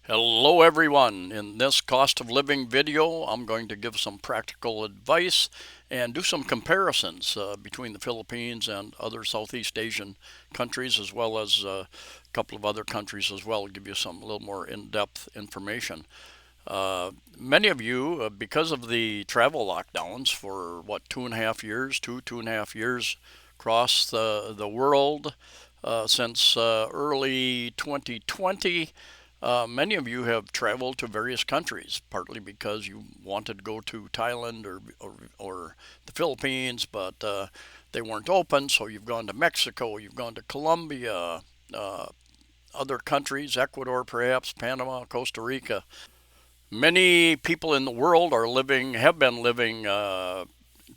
Hello everyone. In this cost of living video, I'm going to give some practical advice and do some comparisons between the Philippines and other Southeast Asian countries, as well as a couple of other countries as well, give you some a little more in-depth information. Many of you, because of the travel lockdowns for what, 2.5 years, two and a half years across the world since early 2020, many of you have traveled to various countries, partly because you wanted to go to Thailand or the Philippines, but they weren't open, so you've gone to Mexico, you've gone to Colombia, uh, other countries, Ecuador perhaps, Panama, Costa Rica. Many people in the world have been living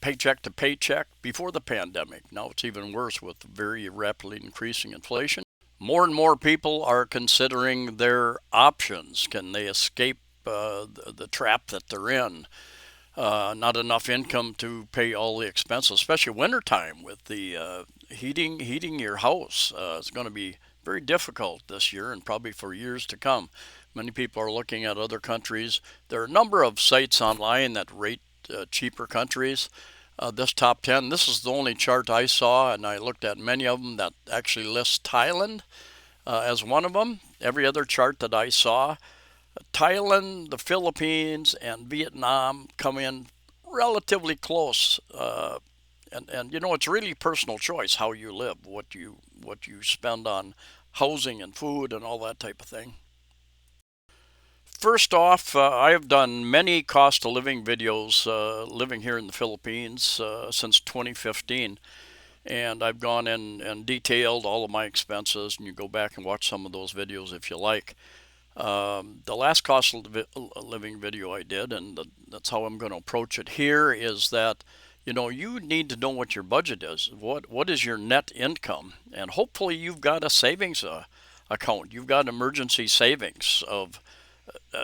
paycheck to paycheck before the pandemic. Now it's even worse with very rapidly increasing inflation. More and more people are considering their options. Can they escape the trap that they're in? Not enough income to pay all the expenses, especially wintertime with the heating your house. It's going to be very difficult this year and probably for years to come. Many people are looking at other countries. There are a number of sites online that rate cheaper countries. This top 10, this is the only chart I saw, and I looked at many of them that actually list Thailand as one of them. Every other chart that I saw, Thailand, the Philippines, and Vietnam come in relatively close. And you know, it's really personal choice how you live, what you spend on housing and food and all that type of thing. First off, I have done many cost of living videos living here in the Philippines since 2015, and I've gone in and detailed all of my expenses, and you go back and watch some of those videos if you like. The last cost of living video I did, and that's how I'm going to approach it here, is that you need to know what your budget is. What is your net income? And hopefully you've got a savings account. You've got emergency savings of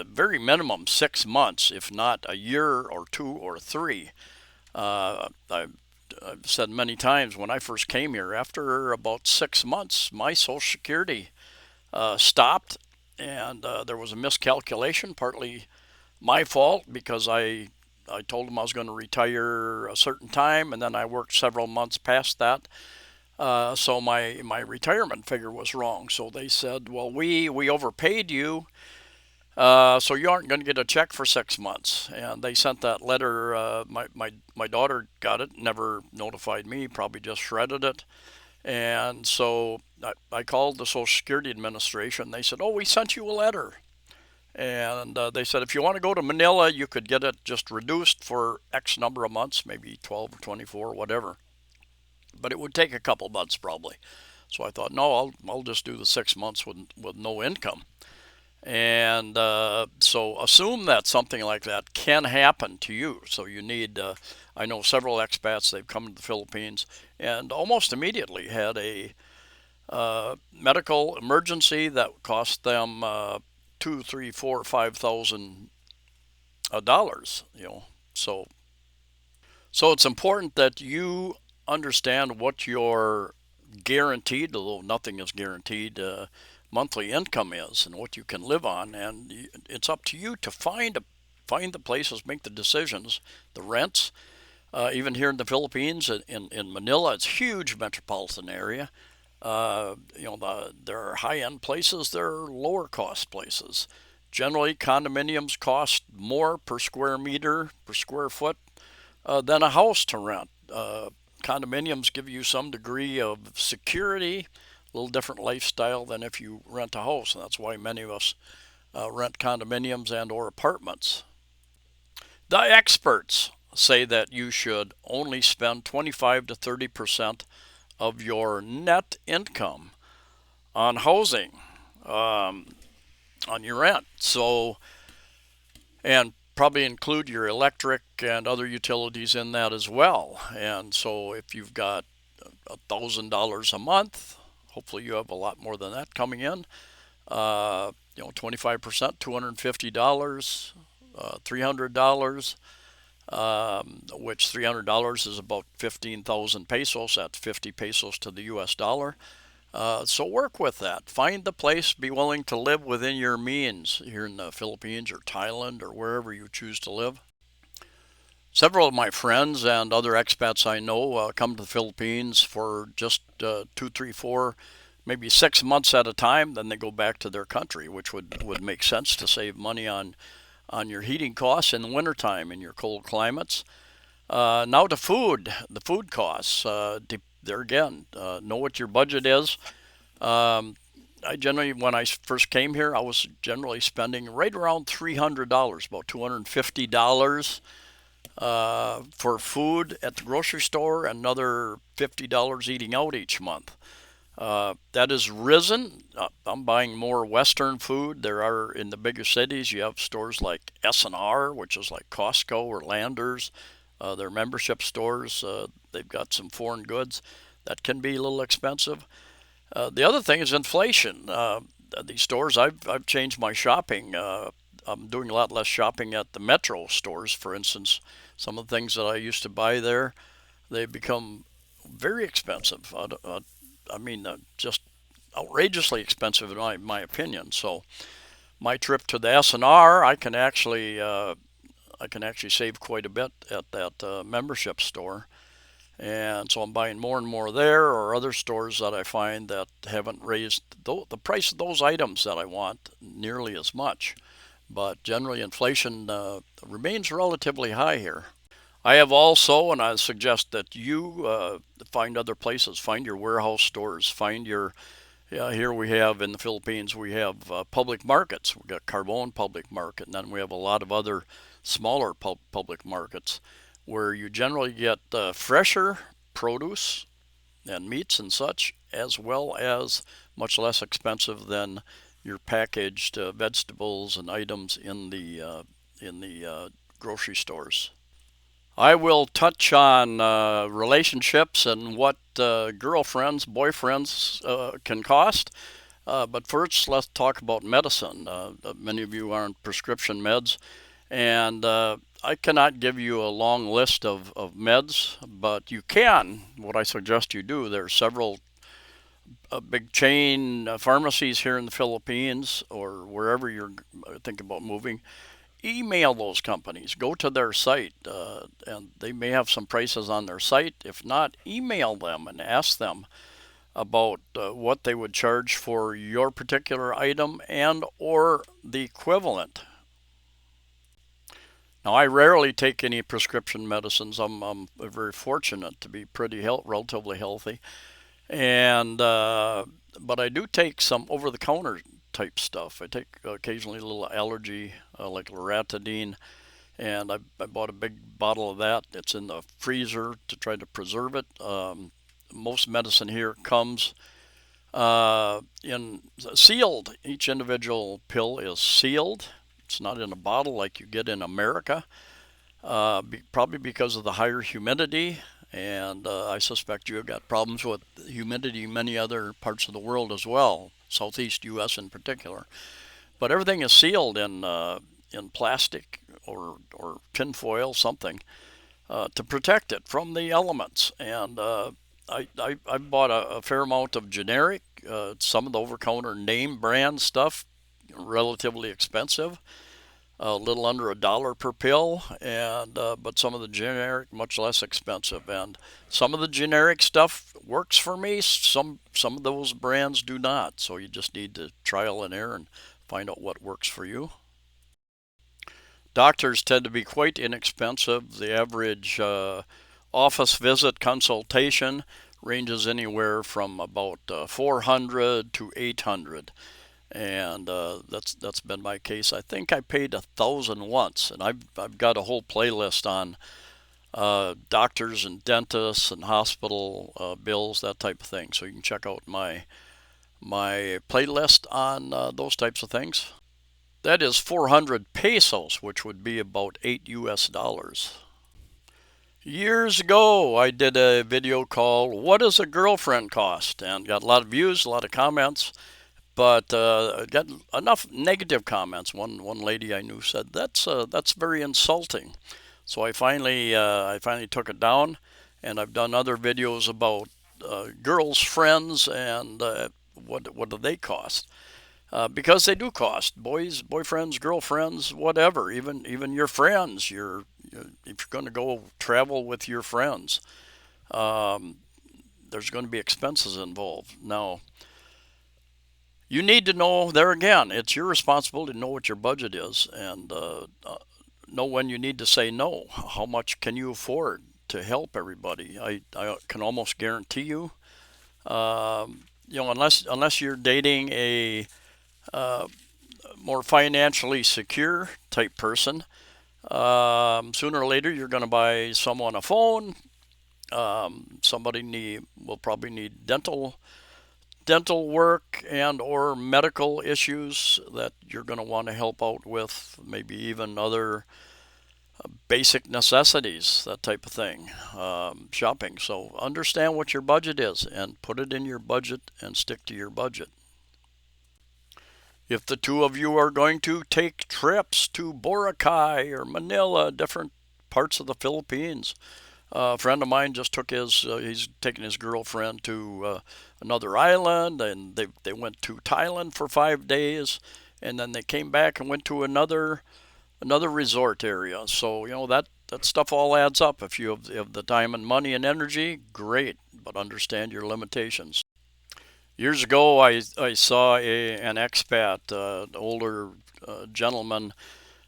very minimum 6 months, if not a year or two or three. I've said many times when I first came here, after about 6 months, my Social Security stopped, and there was a miscalculation, partly my fault because I told them I was going to retire a certain time, and then I worked several months past that. So my retirement figure was wrong. So they said, well, we overpaid you, so you aren't going to get a check for 6 months. And they sent that letter. My daughter got it, never notified me, probably just shredded it. And so I called the Social Security Administration. They said, oh, we sent you a letter. And they said, if you want to go to Manila, you could get it just reduced for X number of months, maybe 12 or 24, whatever. But it would take a couple months probably. So I thought, no, I'll just do the 6 months with no income. And so assume that something like that can happen to you. So you need, I know several expats, they've come to the Philippines and almost immediately had a medical emergency that cost them two, three, four, $5,000. So so it's important that you understand what your guaranteed, although nothing is guaranteed, monthly income is and what you can live on. And it's up to you to find the places, make the decisions, the rents. Even here in the Philippines, in Manila, it's a huge metropolitan area. There are high-end places, there are lower cost places. Generally, condominiums cost more per square meter, per square foot, than a house to rent. Condominiums give you some degree of security, a little different lifestyle than if you rent a house, and that's why many of us rent condominiums and or apartments. The experts say that you should only spend 25 to 30% of your net income on housing, um, on your rent. So, and probably include your electric and other utilities in that as well. And so, if you've got $1,000 a month, hopefully you have a lot more than that coming in. 25%, $250, $300, which $300 is about 15,000 pesos. That's 50 pesos to the U.S. dollar. So work with that. Find the place, be willing to live within your means here in the Philippines or Thailand or wherever you choose to live. Several of my friends and other expats I know come to the Philippines for just 2, 3, 4, maybe 6 months at a time. Then they go back to their country, which would make sense to save money on your heating costs in the wintertime in your cold climates. Now to food, the food costs. There again, know what your budget is. Um, I generally, when I first came here, I was generally spending right around $300, about $250 for food at the grocery store, and another $50 eating out each month. That has risen. I'm buying more Western food. There are in the bigger cities. You have stores like S&R, which is like Costco or Landers. Their membership stores. They've got some foreign goods that can be a little expensive. The other thing is inflation. These stores, I've changed my shopping. I'm doing a lot less shopping at the metro stores, for instance. Some of the things that I used to buy there, they've become very expensive. I mean, just outrageously expensive in my opinion. So my trip to the S&R, I can actually save quite a bit at that membership store. And so I'm buying more and more there, or other stores that I find that haven't raised the price of those items that I want nearly as much. But generally, inflation remains relatively high here. I have also, and I suggest that you find other places, find your warehouse stores, find your, yeah, here we have in the Philippines, we have public markets. We've got Carbon Public Market, and then we have a lot of other smaller public markets where you generally get fresher produce and meats and such, as well as much less expensive than your packaged vegetables and items in the grocery stores. I will touch on relationships and what girlfriends, boyfriends can cost. But first, let's talk about medicine. Many of you are on prescription meds, and I cannot give you a long list of meds, but you can. What I suggest you do, there are several big chain pharmacies here in the Philippines or wherever you're thinking about moving. Email those companies, go to their site, and they may have some prices on their site. If not, email them and ask them about what they would charge for your particular item and or the equivalent. Now, I rarely take any prescription medicines. I'm very fortunate to be relatively healthy, and but I do take some over-the-counter type stuff. I take occasionally a little allergy, like loratadine, and I bought a big bottle of that. It's in the freezer to try to preserve it. Most medicine here comes in sealed. Each individual pill is sealed. It's not in a bottle like you get in America, probably because of the higher humidity. And I suspect you've got problems with humidity in many other parts of the world as well, Southeast U.S. in particular. But everything is sealed in plastic or tinfoil, something, to protect it from the elements. And I bought a fair amount of generic, some of the over-counter name brand stuff, relatively expensive, a little under $1 per pill, and but some of the generic much less expensive. And some of the generic stuff works for me. Some of those brands do not. So you just need to trial and error and find out what works for you. Doctors tend to be quite inexpensive. The average office visit consultation ranges anywhere from about 400 to 800, and that's been my case. I think I paid 1,000 once, and I've got a whole playlist on doctors and dentists and hospital bills, that type of thing. So you can check out my playlist on those types of things. That is 400 pesos, which would be about $8 US. Years ago, I did a video called "What Does a Girlfriend Cost?" and got a lot of views, a lot of comments, but got enough negative comments. One lady I knew said that's very insulting. So I finally took it down, and I've done other videos about girls' friends, and what do they cost? Because they do cost. Boys, boyfriends, girlfriends, whatever. Even your friends. If you're going to go travel with your friends, um, there's going to be expenses involved. Now, you need to know, there again, it's your responsibility to know what your budget is, and know when you need to say no. How much can you afford to help everybody? I can almost guarantee you, unless you're dating a more financially secure type person, sooner or later you're going to buy someone a phone. Somebody will probably need dental work and or medical issues that you're going to want to help out with, maybe even other basic necessities, that type of thing, shopping. So understand what your budget is and put it in your budget and stick to your budget. If the two of you are going to take trips to Boracay or Manila, different parts of the Philippines, a friend of mine just he's taking his girlfriend to another island, and they went to Thailand for 5 days, and then they came back and went to another resort area. So that stuff all adds up. If you have the time and money and energy, great, but understand your limitations. Years ago, I saw an expat, an older gentleman,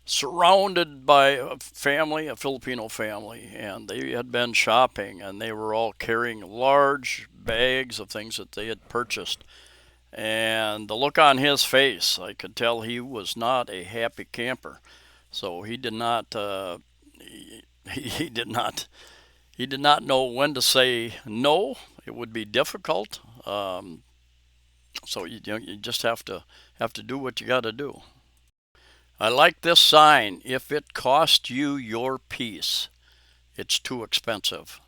surrounded by a family, a Filipino family, and they had been shopping, and they were all carrying large bags of things that they had purchased. And the look on his face, I could tell he was not a happy camper. So he did not, he did not, he did not know when to say no. It would be difficult. So you just have to do what you got to do. I like this sign. If it cost you your peace, it's too expensive.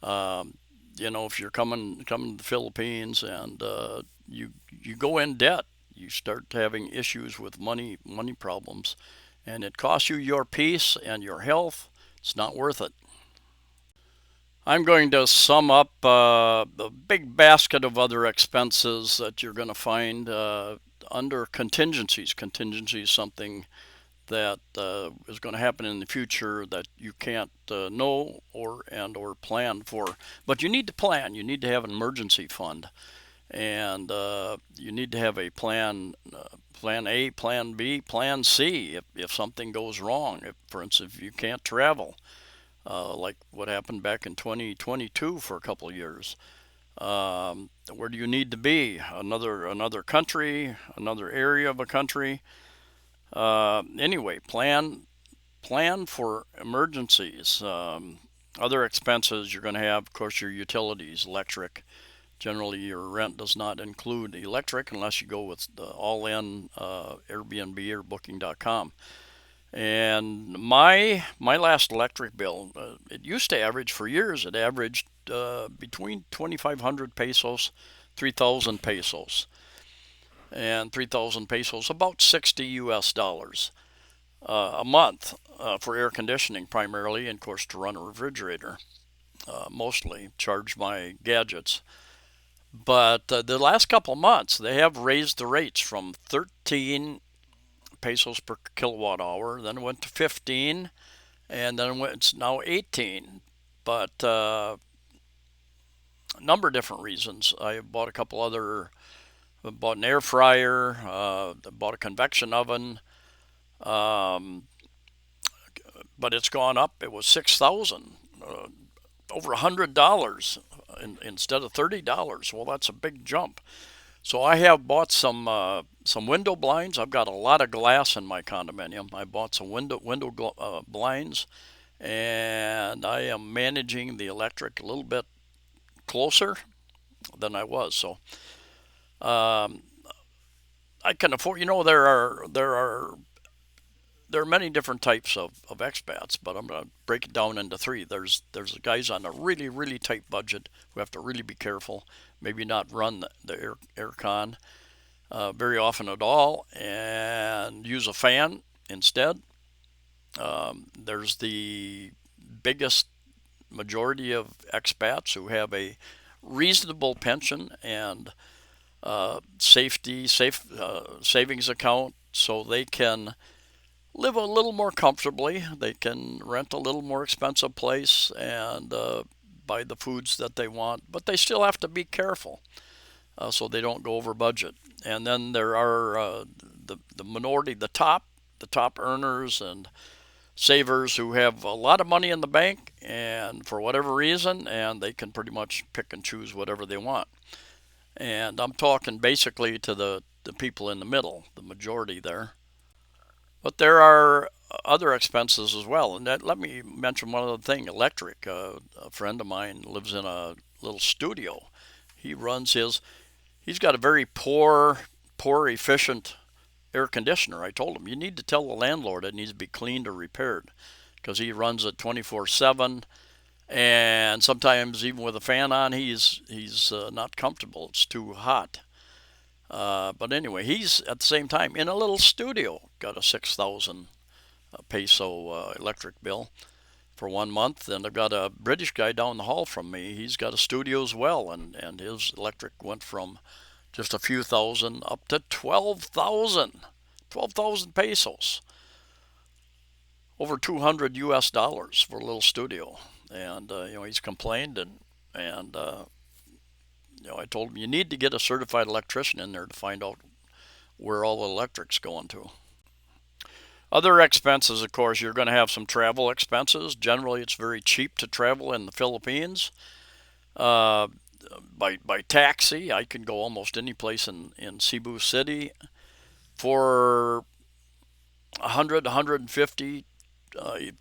Um, if you're coming to the Philippines and you go in debt, you start having issues with money problems, and it costs you your peace and your health. It's not worth it. I'm going to sum up the big basket of other expenses that you're going to find under contingencies. Contingency is something that is going to happen in the future that you can't know or plan for. But you need to plan. You need to have an emergency fund, and you need to have a plan A, plan B, plan C if something goes wrong. For instance, if you can't travel, like what happened back in 2022 for a couple of years. Where do you need to be? Another country, another area of a country. Anyway, plan for emergencies. Other expenses you're going to have, of course, your utilities, electric. Generally, your rent does not include electric unless you go with the all-in Airbnb or Booking.com. And my last electric bill, it used to average for years. It averaged between 2,500 pesos, 3,000 pesos, and 3,000 pesos, about 60 U.S. dollars a month for air conditioning primarily, and of course to run a refrigerator. Mostly charge my gadgets. But the last couple of months, they have raised the rates from 13 pesos per kilowatt hour, then it went to 15, and then it's now 18. But a number of different reasons. I bought a couple other, bought an air fryer, bought a convection oven, um, but it's gone up. It was 6,000, over $100 instead of $30. Well, that's a big jump. So I have bought some window blinds. I've got a lot of glass in my condominium. I bought some window blinds, and I am managing the electric a little bit closer than I was. So um, I can afford. There are many different types of expats, but I'm going to break it down into three. There's guys on a really tight budget who have to really be careful, maybe not run the air con very often at all, and use a fan instead. There's the biggest majority of expats who have a reasonable pension and safe savings account, so they can live a little more comfortably. They can rent a little more expensive place and buy the foods that they want, but they still have to be careful so they don't go over budget. And then there are the minority, the top earners and savers who have a lot of money in the bank, and for whatever reason, and they can pretty much pick and choose whatever they want. And I'm talking basically to the people in the middle, the majority there. But there are other expenses as well. And that, let me mention one other thing: electric. A friend of mine lives in a little studio. He runs his. He's got a very poor efficient air conditioner. I told him you need to tell the landlord it needs to be cleaned or repaired because he runs it 24/7, and sometimes even with a fan on, he's not comfortable. It's too hot. But anyway, he's at the same time in a little studio. Got a 6,000 peso electric bill for 1 month, and I've got a British guy down the hall from me. He's got a studio as well, and his electric went from just a few thousand up to 12,000, 12,000 pesos, over 200 US dollars for a little studio. And he's complained, and I told him you need to get a certified electrician in there to find out where all the electric's going to. Other expenses, of course, you're going to have some travel expenses. Generally, it's very cheap to travel in the Philippines. Uh, by taxi, I can go almost any place in Cebu City for 100, 150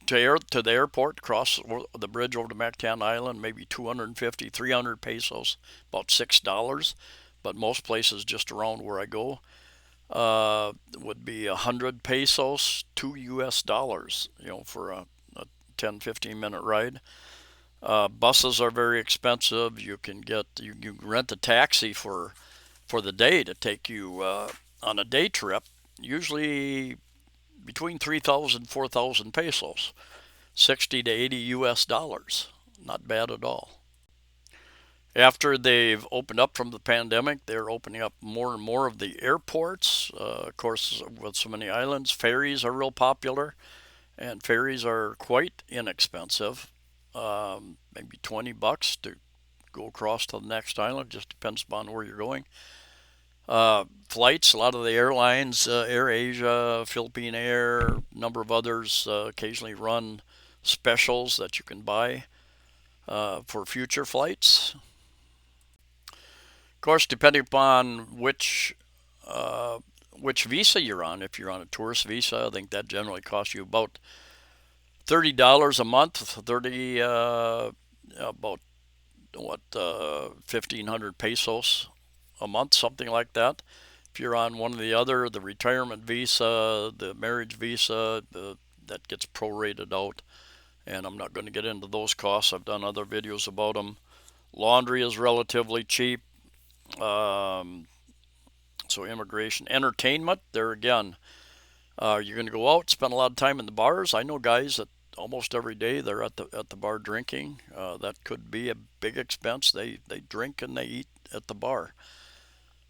to the airport, across the bridge over to Mactan Island, maybe 250, 300 pesos, about $6. But most places just around where I go would be 100 pesos, $2 for a 10, 15-minute ride. Buses are very expensive. You can rent a taxi for the day to take you on a day trip, usually between 3,000 and 4,000 pesos, 60 to 80 US dollars. Not bad at all. After they've opened up from the pandemic, they're opening up more and more of the airports. Of course, with so many islands, ferries are real popular, and ferries are quite inexpensive. Maybe $20 to go across to the next island, just depends upon where you're going. Flights, a lot of the airlines, Air Asia, Philippine Air, a number of others occasionally run specials that you can buy for future flights. Of course, depending upon which visa you're on. If you're on a tourist visa, I think that generally costs you about $30 a month. 30 about what 1,500 pesos a month, something like that. If you're on one of the retirement visa, the marriage visa, that gets prorated out, and I'm not going to get into those costs. I've done other videos about them. Laundry is relatively cheap. Um, so immigration, entertainment, there again, you're going to go out, spend a lot of time in the bars. I know guys that almost every day they're at the bar drinking. That could be a big expense. They drink and they eat at the bar.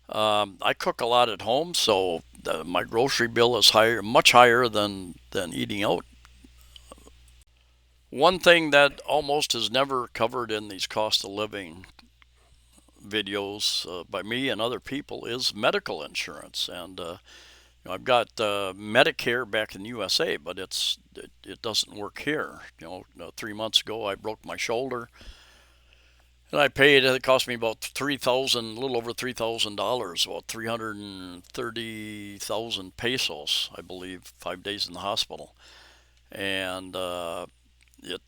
I cook a lot at home, so my grocery bill is higher, much higher than eating out. One thing that almost is never covered in these cost of living videos by me and other people is medical insurance. And I've got Medicare back in the USA, but it doesn't work here. 3 months ago I broke my shoulder, and I paid. It cost me about 3,000, a little over $3,000, about 330,000 pesos, I believe. 5 days in the hospital, and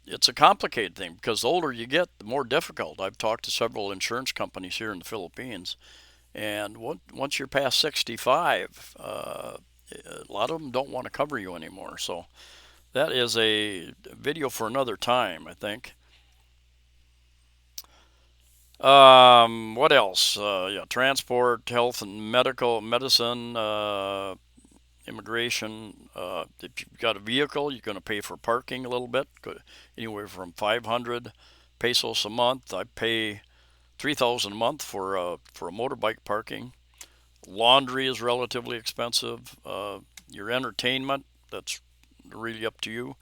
it's a complicated thing because the older you get, the more difficult. I've talked to several insurance companies here in the Philippines, and once you're past 65, a lot of them don't want to cover you anymore. So that is a video for another time, I think. What else? Yeah, transport, health and medicine, immigration. If you've got a vehicle, you're going to pay for parking a little bit, anywhere from 500 pesos a month. I pay $3,000 a month for a motorbike parking. Laundry is relatively expensive. Your entertainment, that's really up to you.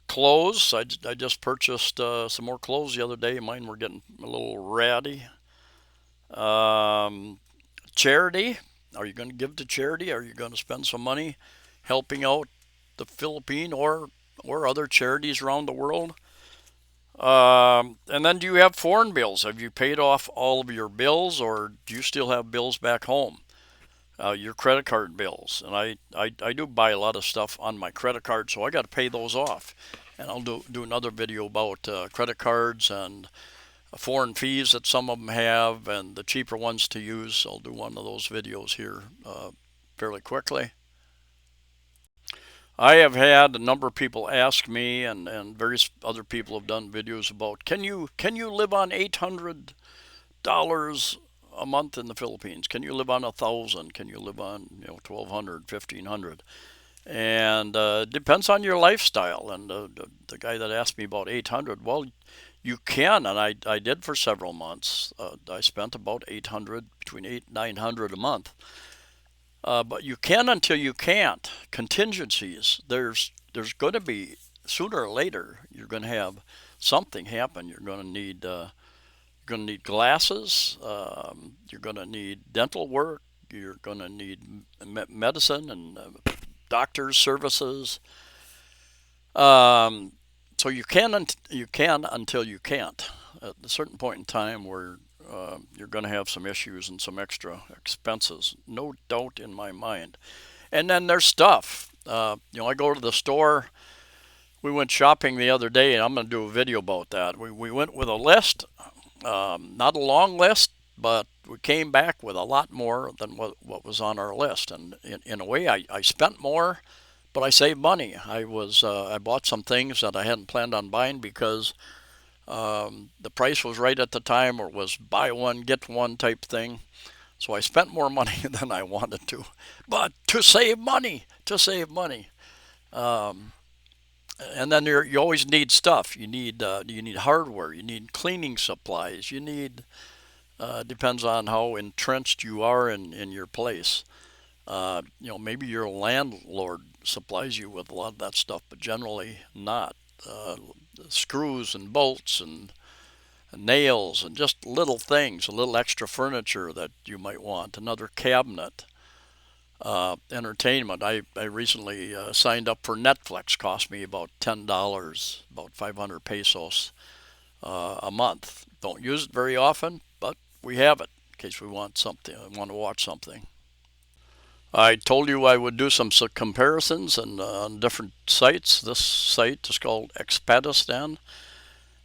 Clothes, I just purchased some more clothes the other day. Mine were getting a little ratty. Um, Charity, are you going to give to charity? Are you going to spend some money helping out the Philippine or other charities around the world? And then do you have foreign bills? Have you paid off all of your bills, or do you still have bills back home? Your credit card bills, and I do buy a lot of stuff on my credit card, so I got to pay those off. And I'll do another video about credit cards and foreign fees that some of them have, and the cheaper ones to use. I'll do one of those videos here fairly quickly. I have had a number of people ask me, and various other people have done videos about can you live on $800 a month in the Philippines? Can you live on 1,000? Can you live on 1,200, 1,500? And depends on your lifestyle. And the guy that asked me about 800, well, you can, and I did for several months. I spent about 800, between 800 and 900 a month. But you can until you can't. Contingencies. There's going to be, sooner or later, you're going to have something happen. You're going to need glasses. You're going to need dental work. You're going to need medicine and doctor's services. So you can until you can't. At a certain point in time where you're going to have some issues and some extra expenses, no doubt in my mind. And then there's stuff. I go to the store. We went shopping the other day, and I'm going to do a video about that. We went with a list, not a long list, but we came back with a lot more than what was on our list. And in a way, I spent more, but I saved money. I bought some things that I hadn't planned on buying because the price was right at the time, or it was buy one get one type thing. So I spent more money than I wanted to, but to save money, Um, and then you always need stuff. You need hardware. You need cleaning supplies. You need depends on how entrenched you are in your place. Maybe your landlord supplies you with a lot of that stuff, but generally not. Uh, Screws and bolts and nails and just little things, a little extra furniture that you might want, another cabinet. Entertainment. I recently signed up for Netflix. Cost me about $10, about 500 pesos a month. Don't use it very often, but we have it in case we want something. I want to watch something. I told you I would do some comparisons and on different sites. This site is called Expatistan,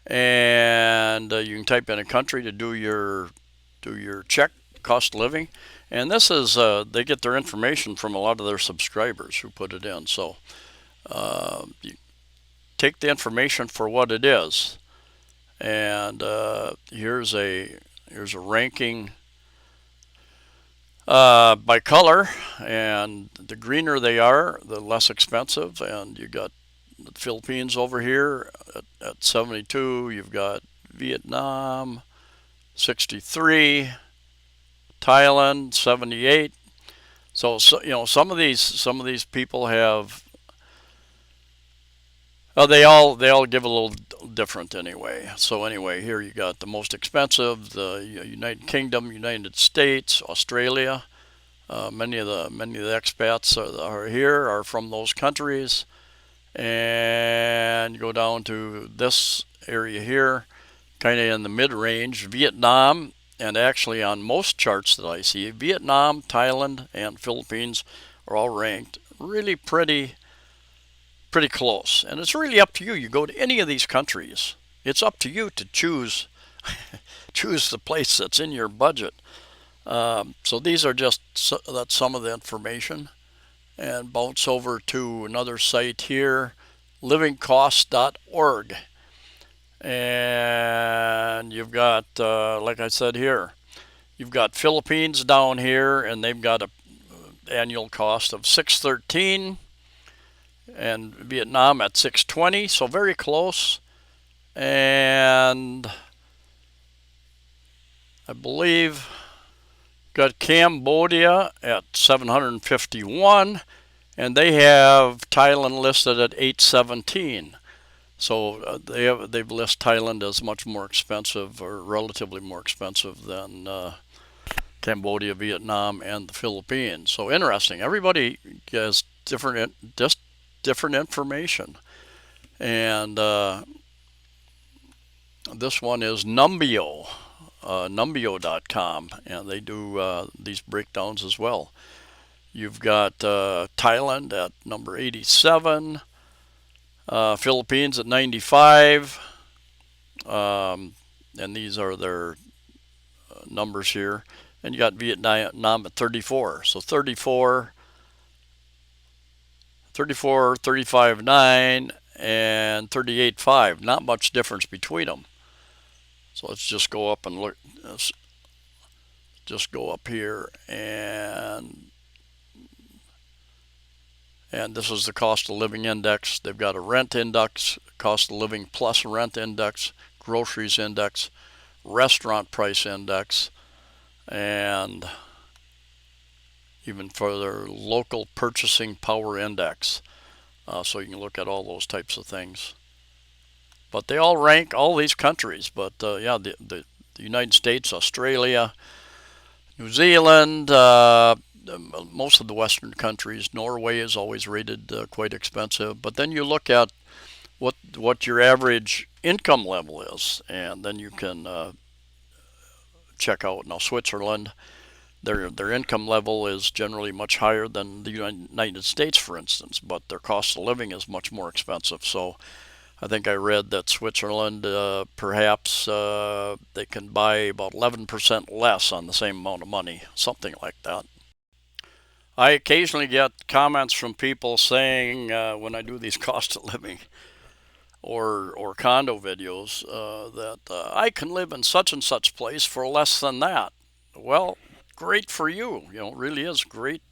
and you can type in a country to do your check cost of living. And this is they get their information from a lot of their subscribers who put it in. So you take the information for what it is. And here's a ranking by color, and the greener they are, the less expensive. And you got the Philippines over here at 72. You've got Vietnam 63, Thailand 78. So some of these people have. They all give a little different anyway. So anyway, here you got the most expensive: the United Kingdom, United States, Australia. Many of the expats are here are from those countries, and you go down to this area here, kind of in the mid-range, Vietnam. And actually, on most charts that I see, Vietnam, Thailand, and Philippines are all ranked really pretty close. And it's really up to you. You go to any of these countries, it's up to you to choose the place that's in your budget. So these are that's some of the information. And bounce over to another site here, livingcosts.org. And you've got, like I said here, you've got Philippines down here, and they've got a annual cost of 613, and Vietnam at 620, so very close. And I believe. Got Cambodia at 751, and they have Thailand listed at 817. So they've listed Thailand as much more expensive, or relatively more expensive than Cambodia, Vietnam, and the Philippines. So interesting. Everybody has different information, and this one is Numbeo.com, and they do these breakdowns as well. You've got Thailand at number 87, Philippines at 95, and these are their numbers here. And you got Vietnam at 34. So 34, 34, 35.9, and 38.5. Not much difference between them. So let's just go up and look. Let's just go up here, and this is the cost of living index. They've got a rent index, cost of living plus rent index, groceries index, restaurant price index, and even further, local purchasing power index. So you can look at all those types of things. But they all rank all these countries. But yeah, the United States, Australia, New Zealand, most of the Western countries. Norway is always rated quite expensive. But then you look at what your average income level is, and then you can check out. Now Switzerland, their income level is generally much higher than the United States, for instance, but their cost of living is much more expensive. So I think I read that Switzerland, perhaps they can buy about 11% less on the same amount of money, something like that. I occasionally get comments from people saying when I do these cost of living or condo videos that I can live in such and such place for less than that. Well, great for you. It really is great.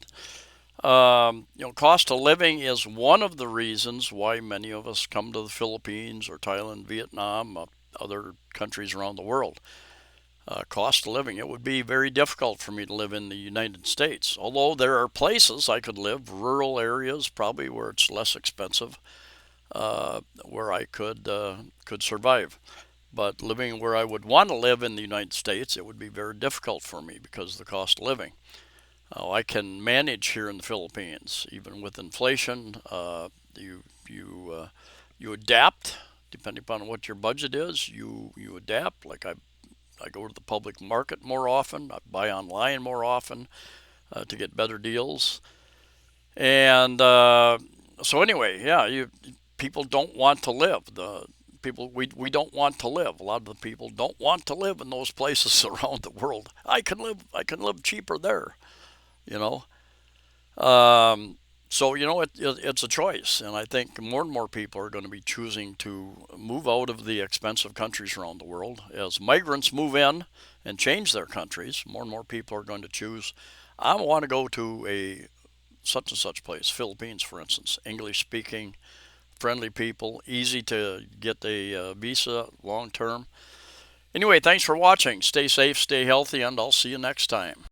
Cost of living is one of the reasons why many of us come to the Philippines or Thailand, Vietnam, other countries around the world. Cost of living. It would be very difficult for me to live in the United States. Although there are places I could live, rural areas probably where it's less expensive, where I could survive. But living where I would want to live in the United States, it would be very difficult for me because of the cost of living. I can manage here in the Philippines, even with inflation. You adapt depending upon what your budget is. You adapt. Like I go to the public market more often. I buy online more often to get better deals. And so anyway, yeah, people don't want to live. The people we don't want to live. A lot of the people don't want to live in those places around the world. I can live cheaper there, you know. So it's a choice, and I think more and more people are going to be choosing to move out of the expensive countries around the world as migrants move in and change their countries. More and more people are going to choose. I want to go to a such and such place, Philippines, for instance, English speaking, friendly people, easy to get a visa long term. Anyway, thanks for watching. Stay safe, stay healthy, and I'll see you next time.